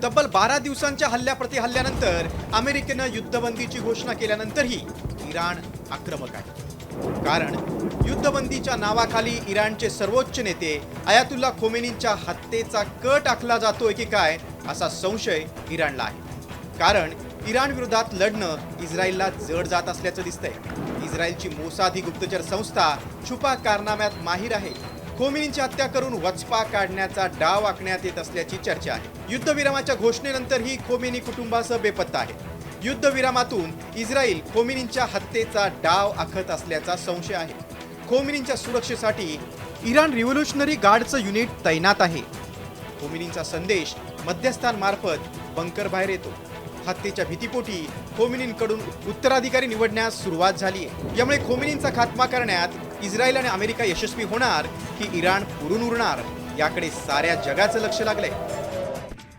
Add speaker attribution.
Speaker 1: तब्बल 12 दिवसांच्या हल्ल्यानंतर अमेरिकेनं युद्धबंदीची घोषणा केल्यानंतरही इराण आक्रमक आहे. कारण युद्धबंदीच्या नावाखाली इराणचे सर्वोच्च नेते अयातुल्ला खोमेनींच्या हत्येचा कट आखला जातोय की काय असा संशय इराणला आहे. कारण इराण विरोधात लढणं इस्रायलला जड जात असल्याचं दिसतंय. इस्रायलची मोसाद ही गुप्तचर संस्था छुपा कारनाम्यात माहीर आहे. खोमेनींची हत्या करून वचपा काढण्याचा डाव आखण्यात येत असल्याची चर्चा आहे. युद्धविरामाच्या घोषणेनंतरही खोमेनी कुटुंबासह बेपत्ता आहे. युद्धविरामातून इस्रायल खोमेनींच्या हत्येचा डाव आखत असल्याचा संशय आहे. खोमेनींच्या सुरक्षेसाठी इराण रिव्होल्युशनरी गार्डचं युनिट तैनात आहे. खोमेनींचा संदेश मध्यस्थांमार्फत बंकर बाहेर येतो. हत्येच्या भीतीपोटी खोमेनींकडून उत्तराधिकारी निवडण्यास सुरुवात झाली आहे. यामुळे खोमेनींचा खात्मा करण्यात इस्रायल आणि अमेरिका यशस्वी होणार की इराण पुरून उरणार याकडे साऱ्या जगाचं लक्ष लागलंय.